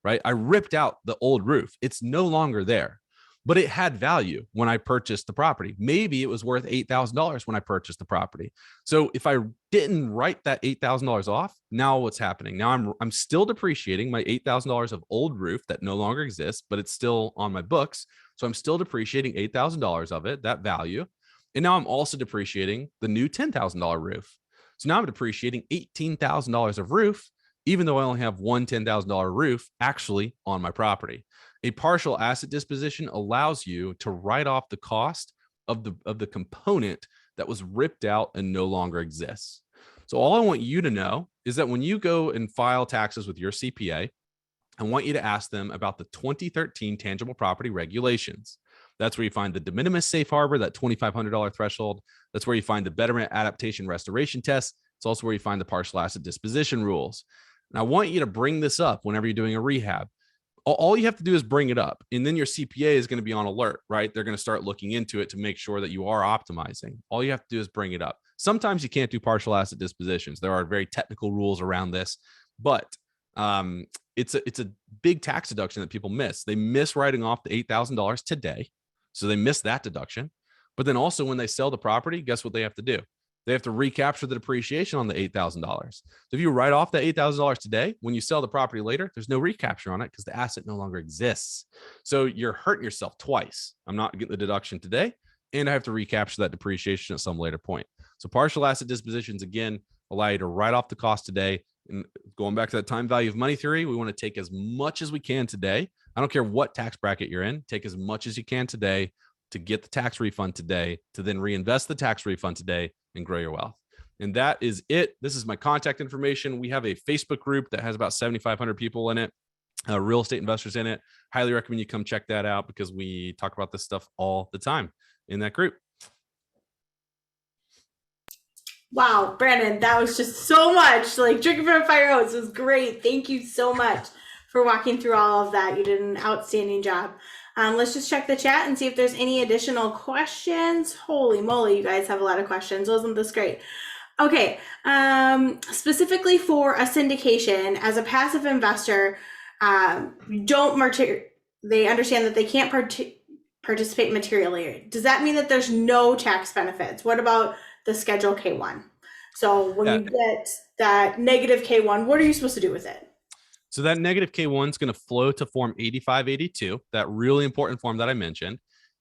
S1: right? I ripped out the old roof. It's no longer there, but it had value when I purchased the property. Maybe it was worth $8,000 when I purchased the property. So if I didn't write that $8,000 off, now what's happening? Now I'm still depreciating my $8,000 of old roof that no longer exists, but it's still on my books. So I'm still depreciating $8,000 of it, that value. And now I'm also depreciating the new $10,000 roof. So now I'm depreciating $18,000 of roof, even though I only have one $10,000 roof actually on my property. A partial asset disposition allows you to write off the cost of the component that was ripped out and no longer exists. So all I want you to know is that when you go and file taxes with your CPA, I want you to ask them about the 2013 tangible property regulations. That's where you find the de minimis safe harbor, that $2,500 threshold. That's where you find the betterment adaptation restoration test. It's also where you find the partial asset disposition rules. And I want you to bring this up whenever you're doing a rehab. All you have to do is bring it up, and then your CPA is going to be on alert, right? They're going to start looking into it to make sure that you are optimizing. All you have to do is bring it up. Sometimes you can't do partial asset dispositions. There are very technical rules around this, but it's a big tax deduction that people miss. They miss writing off the $8,000 today. So they miss that deduction. But then also when they sell the property, guess what they have to do? They have to recapture the depreciation on the $8,000. So if you write off that $8,000 today, when you sell the property later, there's no recapture on it because the asset no longer exists. So you're hurting yourself twice. I'm not getting the deduction today, and I have to recapture that depreciation at some later point. So partial asset dispositions, again, allow you to write off the cost today. And going back to that time value of money theory, we want to take as much as we can today. I don't care what tax bracket you're in, take as much as you can today to get the tax refund today, to then reinvest the tax refund today and grow your wealth. And that is it. This is my contact information. We have a Facebook group that has about 7,500 people in it, real estate investors in it. Highly recommend you come check that out because we talk about this stuff all the time in that group.
S2: Wow, Brandon, that was just so much. Like drinking from a fire hose was great. Thank you so much for walking through all of that. You did an outstanding job. Let's just check the chat and see if there's any additional questions. Holy moly, you guys have a lot of questions. Wasn't this great? Okay, specifically for a syndication, as a passive investor, they understand that they can't participate materially. Does that mean that there's no tax benefits? What about the Schedule K1? So when you get that negative K1, what are you supposed to do with it?
S1: So that negative K1 is going to flow to Form 8582, that really important form that I mentioned.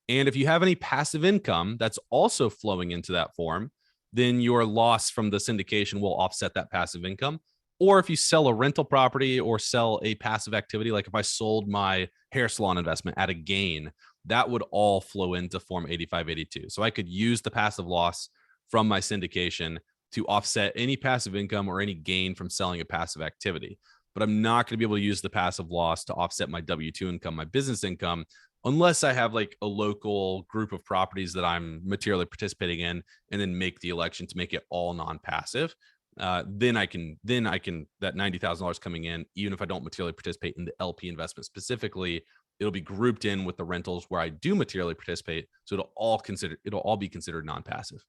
S1: And if you have any passive income that's also flowing into that form, then your loss from the syndication will offset that passive income. Or if you sell a rental property or sell a passive activity, like if I sold my hair salon investment at a gain, that would all flow into Form 8582. So I could use the passive loss from my syndication to offset any passive income or any gain from selling a passive activity. But I'm not going to be able to use the passive loss to offset my W-2 income, my business income, unless I have like a local group of properties that I'm materially participating in and then make the election to make it all non-passive. Then I can that $90,000 coming in, even if I don't materially participate in the LP investment specifically, it'll be grouped in with the rentals where I do materially participate. So it'll all be considered non-passive.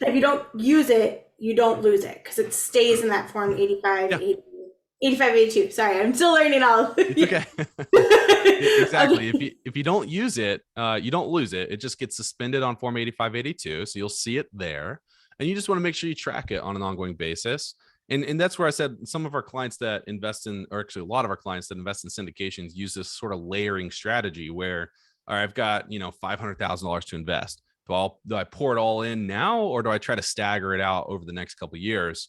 S2: If you don't use it, you don't lose it because it stays in that form 85,
S1: Yeah.
S2: 85, 82. Sorry, I'm still learning all.
S1: It's okay. Exactly.
S2: Okay.
S1: If you don't use it, you don't lose it. It just gets suspended on Form 8582. So you'll see it there. And you just want to make sure you track it on an ongoing basis. And that's where I said some of our clients that invest in, or actually a lot of our clients that invest in syndications use this sort of layering strategy where, all right, I've got, $500,000 to invest. Do I pour it all in now, or do I try to stagger it out over the next couple of years?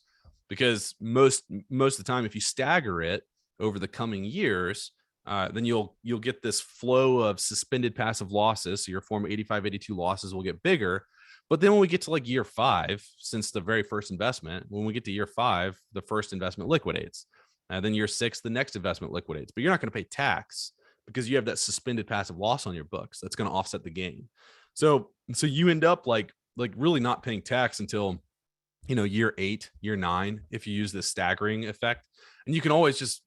S1: Because most of the time, if you stagger it over the coming years, then you'll get this flow of suspended passive losses. So your Form 8582 losses will get bigger. But then when we get to like year 5, since the very first investment, when we get to year 5, the first investment liquidates. Then year 6, the next investment liquidates. But you're not going to pay tax because you have that suspended passive loss on your books. That's going to offset the gain. So you end up like really not paying tax until year 8, year 9, if you use this staggering effect. And you can always just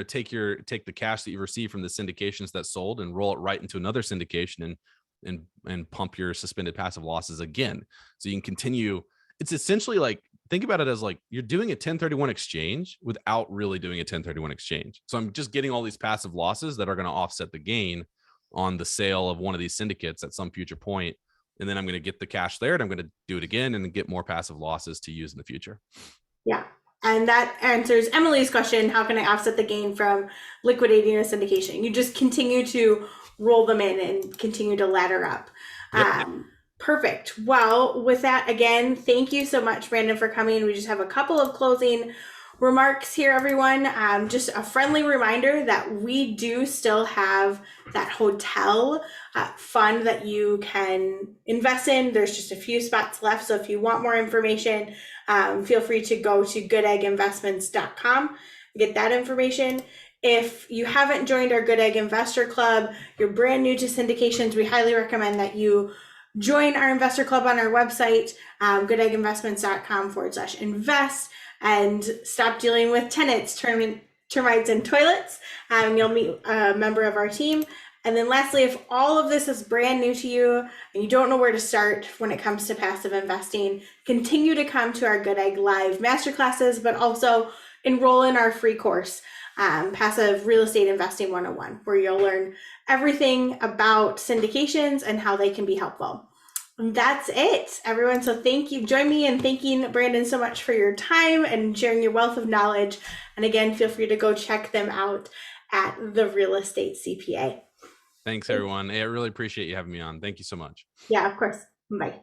S1: take the cash that you receive from the syndications that sold and roll it right into another syndication and pump your suspended passive losses again. So you can continue. It's essentially like, think about it as like you're doing a 1031 exchange without really doing a 1031 exchange. So I'm just getting all these passive losses that are going to offset the gain on the sale of one of these syndicates at some future point. And then I'm going to get the cash there and I'm going to do it again and get more passive losses to use in the future.
S2: Yeah. And that answers Emily's question, how can I offset the gain from liquidating a syndication? You just continue to roll them in and continue to ladder up.
S1: Yep.
S2: Perfect. Well, with that, again, thank you so much, Brandon, for coming. We just have a couple of closing remarks here, everyone. Just a friendly reminder that we do still have that hotel fund that you can invest in. There's just a few spots left. So if you want more information, feel free to go to goodegginvestments.com, get that information. If you haven't joined our Good Egg Investor Club, you're brand new to syndications, we highly recommend that you join our investor club on our website, goodegginvestments.com/invest, and stop dealing with tenants, termites, and toilets. You'll meet a member of our team. And then lastly, if all of this is brand new to you and you don't know where to start when it comes to passive investing, continue to come to our Good Egg Live masterclasses, but also enroll in our free course, Passive Real Estate Investing 101, where you'll learn everything about syndications and how they can be helpful. And that's it, everyone. So thank you. Join me in thanking Brandon so much for your time and sharing your wealth of knowledge. And again, feel free to go check them out at the Real Estate CPA.
S1: Thanks, everyone. I really appreciate you having me on. Thank you so much.
S2: Yeah, of course. Bye.